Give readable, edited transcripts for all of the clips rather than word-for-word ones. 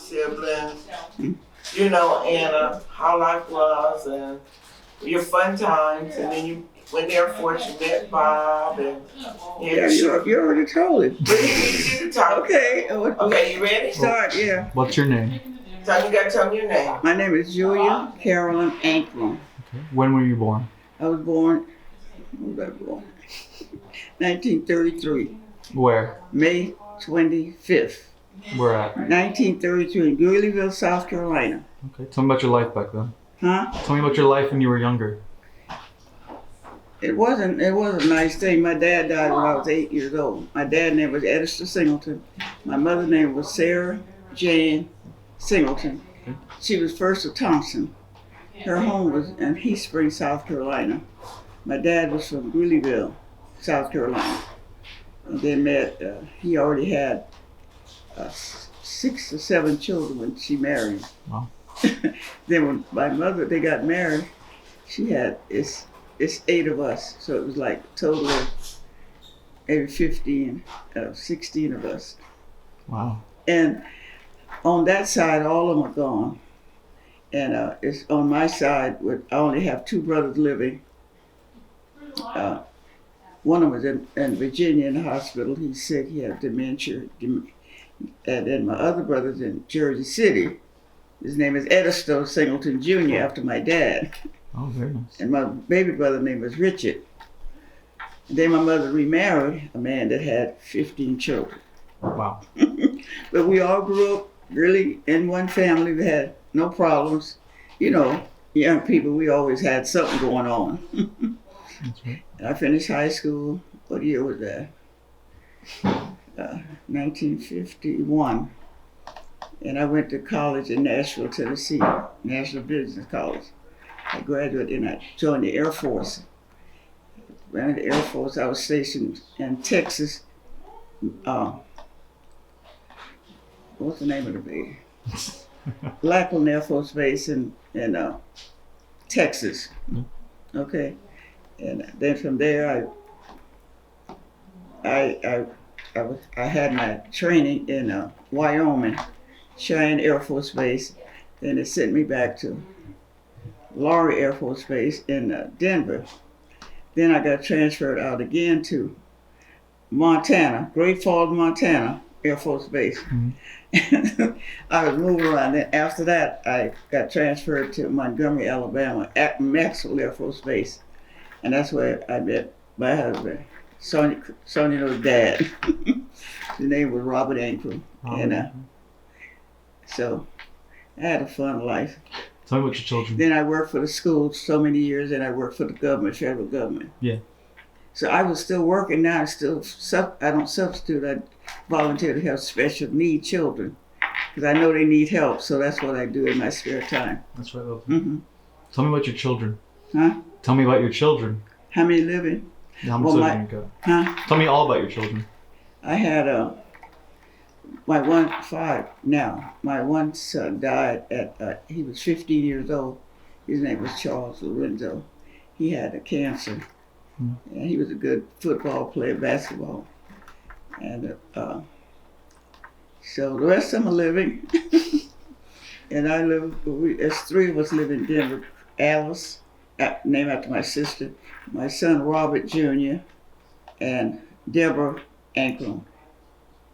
siblings, you know, and how life was and your fun times. And then you, when they're fortunate, met Bob and Yeah, you already told it. You did talk. Okay. Okay, you ready? Start, yeah. What's your name? So you gotta tell me your name. My name is Julia Carolyn Anchrum. Okay. When were you born? I was born, when was I born? 1933, Where? May 25th. Where at? 1933 in Greeleyville, South Carolina. Okay. Tell me about your life back then. Huh? Tell me about your life when you were younger. It was a nice thing. My dad died when I was 8 years old. My dad's name was Edison Singleton. My mother's name was Sarah Jane Singleton. She was first of Thompson. Her home was in Heath Springs, South Carolina. My dad was from Greeleyville, South Carolina. And they met, he already had 6 or 7 children when she married. Wow. Then when my mother, they got married, she had, it's 8 of us. So it was like a total of maybe 15, 16 of us. Wow. And on that side, all of them are gone. And it's on my side, I only have 2 brothers living. One of them was in Virginia in the hospital. He's sick, he had dementia. And then my other brother's in Jersey City. His name is Edison Singleton Jr. after my dad. Oh, very nice. And my baby brother's name was Richard. And then my mother remarried a man that had 15 children. Wow. But we all grew up really in one family. We had no problems. You know, young people, we always had something going on. That's right. I finished high school. What year was that? 1951. And I went to college in Nashville, Tennessee, National Business College. I graduated and I joined the Air Force. When in the Air Force, I was stationed in Texas. What's the name of the base? Lackland Air Force Base in Texas. Okay. And then from there, I had my training in Wyoming, Cheyenne Air Force Base. Then they sent me back to Laurie Air Force Base in Denver. Then I got transferred out again to Montana, Great Falls, Montana Air Force Base. Mm-hmm. I was moving around. Then after that, I got transferred to Montgomery, Alabama, at Maxwell Air Force Base. And that's where I met my husband, Sonia's dad. His name was Robert Anchrum. Oh, and so I had a fun life. Tell me about your children. Then I worked for the school so many years, and I worked for the government, federal government. Yeah. So I was still working now. I don't substitute. I volunteer to help special needs children because I know they need help. So that's what I do in my spare time. That's right, lovely. Mm-hmm. Tell me about your children. Huh? Tell me about your children. How many living? How many children you got? Huh? Tell me all about your children. I had my 5 now. My one son died at, he was 15 years old. His name was Charles Lorenzo. He had a cancer. And he was a good football player, basketball. And so the rest of them are living. And I live, there's 3 of us live in Denver. Alice, named after my sister, my son Robert Jr., and Deborah Anchrum.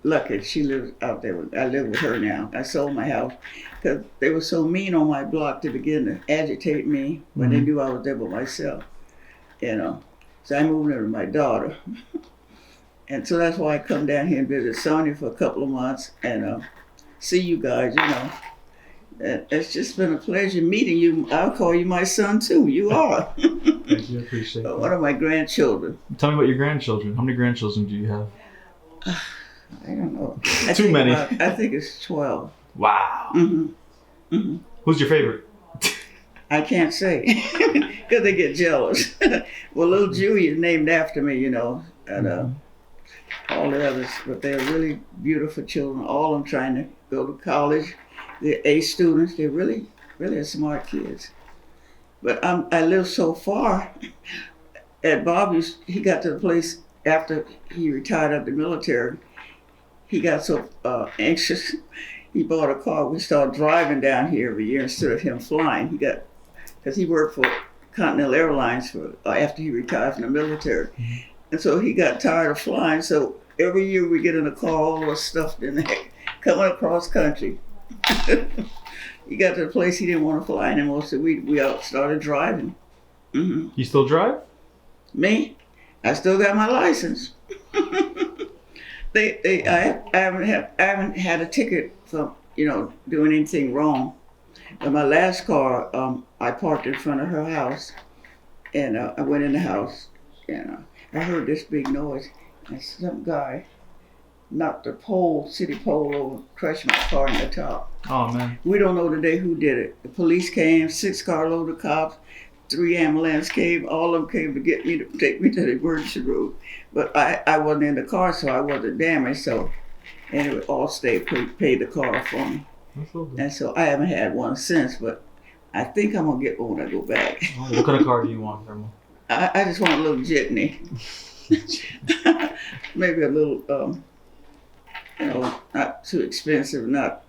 Lucky, she lives out there. I live with her now. I sold my house because they were so mean on my block to begin to agitate me when they knew I was there by myself. You know, so I moved in with my daughter. And so that's why I come down here and visit Sonia for a couple of months and see you guys, you know. And it's just been a pleasure meeting you. I'll call you my son too. You are. Thank you, I appreciate it. One of my grandchildren. Tell me about your grandchildren. How many grandchildren do you have? I don't know. Too many. I think it's 12. Wow. Mm-hmm. Mm-hmm. Who's your favorite? I can't say because they get jealous. Well, little Julia is named after me, you know, and all the others. But they're really beautiful children. All of them trying to go to college. They're A students. They're really, really smart kids. But I live so far. At Bobby's, he got to the place after he retired out of the military. He got so anxious. he bought a car. We started driving down here every year instead of him flying. Because he worked for Continental Airlines after he retired from the military. And so he got tired of flying. So every year we get in a car, all the stuff in there, coming across country. He got to the place he didn't want to fly anymore, so we out started driving. Mm-hmm. You still drive? Me? I still got my license. I haven't had a ticket for doing anything wrong. But my last car, I parked in front of her house, and I went in the house, and I heard this big noise, and some guy knocked the city pole over, crushed my car in the top. Oh man. We don't know today who did it. The police came, 6 carload of cops, 3 ambulance came, all of them came to get me to take me to the emergency room. But I wasn't in the car, so I wasn't damaged. So anyway, Allstate paid the car for me. That's lovely. And so I haven't had one since, but I think I'm gonna get one when I go back. Oh, what kind of car do you want, Grandma? I just want a little jitney. Maybe a little, not too expensive, not,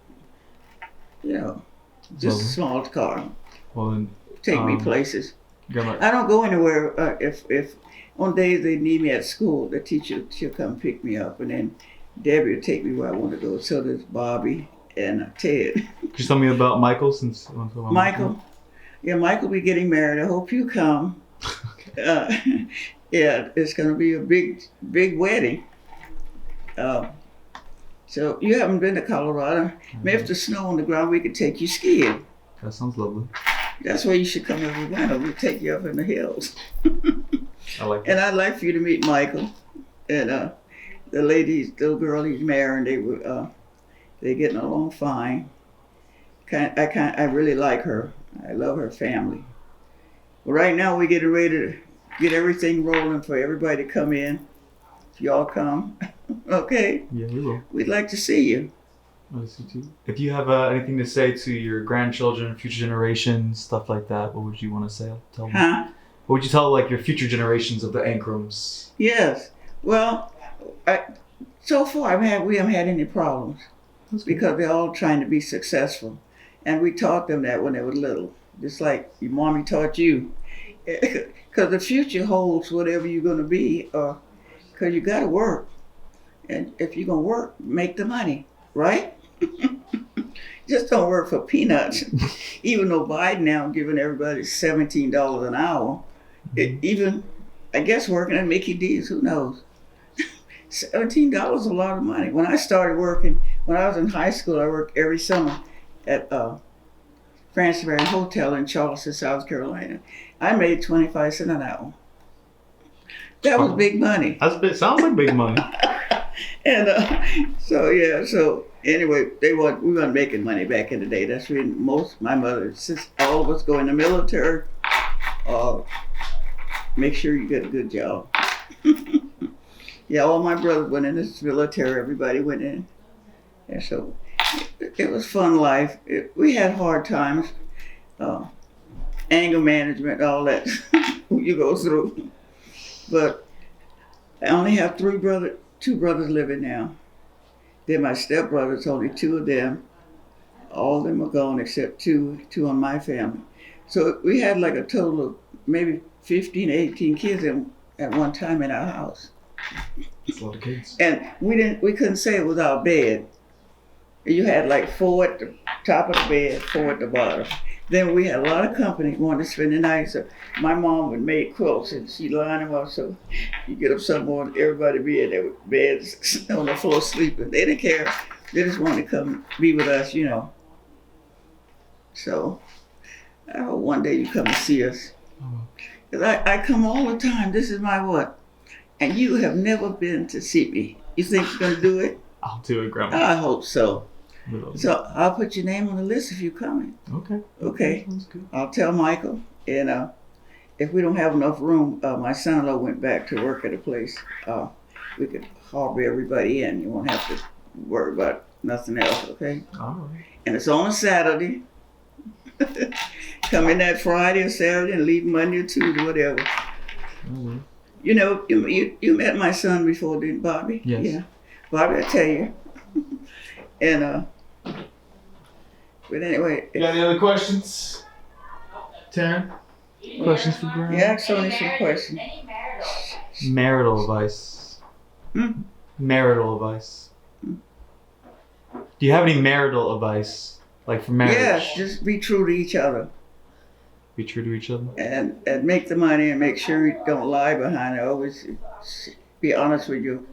just Lovely. a small car. Well then, Take me places. Grandma. I don't go anywhere if on days they need me at school, the teacher, she'll come pick me up, and then Debbie will take me where I want to go. So does Bobby and Ted. Could you tell me about Michael since you want to talk about Michael? Yeah, Michael be getting married. I hope you come. Okay. Yeah, it's going to be a big wedding. So you haven't been to Colorado. Maybe if the snow on the ground, we could take you skiing. That sounds lovely. That's where you should come every winter. We'll take you up in the hills. I like And that. I'd like for you to meet Michael. And the little girl he's marrying, they're getting along fine. I really like her. I love her family. But right now we're getting ready to get everything rolling for everybody to come in. If y'all come, okay? Yeah, we will. We'd like to see you. Nice to see you too. If you have anything to say to your grandchildren, future generations, stuff like that, what would you want to say? Tell them. Huh? What would you tell like your future generations of the Anchrums? Yes. Well, so far we haven't had any problems because they're all trying to be successful. And we taught them that when they were little, just like your mommy taught you. Because the future holds whatever you're going to be, because you got to work. And if you're going to work, make the money, right? Just don't work for peanuts. Even though Biden now giving everybody $17 an hour, even, I guess, working at Mickey D's, who knows? $17 is a lot of money. When I started working, when I was in high school, I worked every summer at Francis Marion Hotel in Charleston, South Carolina. I made 25 cents an hour. That was big money. Sounds like big money. And so anyway, we weren't making money back in the day. That's when my mother, since all of us go in the military, make sure you get a good job. Yeah, all my brothers went in this military, everybody went in. And so it was fun life. We had hard times, anger management, all that you go through. But I only have two brothers living now. Then my stepbrothers, only 2 of them. All of them are gone except two on my family. So we had like a total of maybe 15, 18 kids at one time in our house. That's a lot of kids. And we couldn't say it was our bed. You had like 4 at the top of the bed, 4 at the bottom. Then we had a lot of company wanting to spend the night. So my mom would make quilts and she'd line them up so you get up some morning, everybody be in their beds on the floor sleeping. They didn't care. They just wanted to come be with us, So I hope one day you come and see us. Because I come all the time. This is my what? And you have never been to see me. You think you're going to do it? I'll do it, Grandma. I hope so. So I'll put your name on the list if you're coming. Okay. Okay. Sounds good. I'll tell Michael. And if we don't have enough room, my son-in-law went back to work at a place. We could harbor everybody in. You won't have to worry about nothing else, okay? All right. And it's on a Saturday. Come in that Friday or Saturday and leave Monday or Tuesday, whatever. Mm-hmm. You met my son before, didn't Bobby? Yes. Yeah. Bobby, I tell you. And But anyway, You got any other questions? Taryn? Questions for Graham? yeah, ask Sonia some questions. Marital advice. Hmm? Marital advice. Do you have any marital advice? Like for marriage? Yes, just be true to each other Be true to each other? and make the money and make sure you don't lie behind it. Always be honest with you.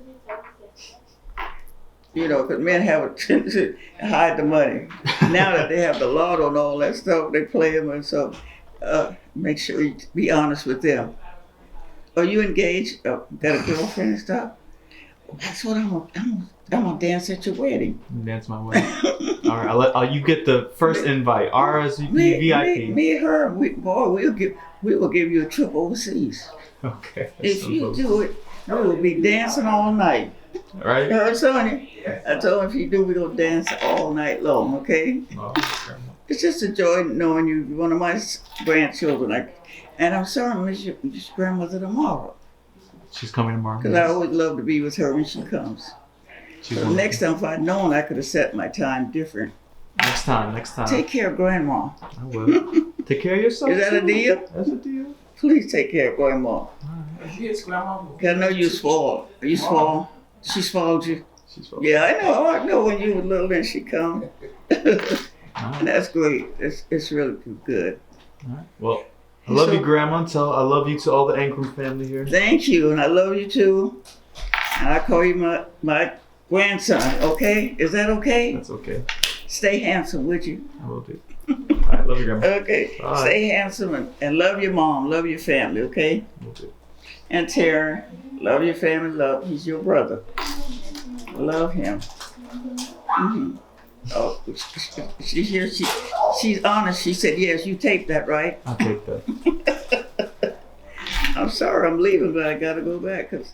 You know, because men have a tendency to hide the money. Now that they have the lotto and all that stuff, they play them, and so make sure you be honest with them. Are you engaged? Got a girlfriend and stuff? That's what I'm gonna dance at your wedding. Dance my wedding. All right, you get the first invite. RSVP VIP. Me and her, we will give you a trip overseas. Okay. If you do it, we will be dancing all night. All right. You heard Sonya? I told him if you do, we're gonna dance all night long, okay? Oh, It's just a joy knowing you. You're one of my grandchildren. And I'm sorry I miss your grandmother tomorrow. she's coming tomorrow. Because I always love to be with her when she comes. She's So wonderful. next time, if I'd known, I could have set my time different. Next time. Take care of Grandma. I will. Take care of yourself. Is that a too. deal? That's a deal. Please take care of Grandma. Yes, Grandma. 'Cause I know you spoiled. Are you spoiled? She spoiled you? She's fine. Yeah, I know. I know when you were little and she come. And that's great. It's really good. All right. Well, I love you, Grandma. I love you to all the Anchrum family here. Thank you, and I love you too. And I call you my grandson, okay? Is that okay? That's okay. Stay handsome, would you? I will do. All right. Love you, Grandma. Okay. Bye. Stay handsome and love your mom, love your family, okay? Will do. And Terry, love your family, he's your brother. Love him. Mm-hmm. Oh, she here. She's honest. She said, yes, you taped that, right? I'll take that. I'm sorry I'm leaving, but I gotta go back because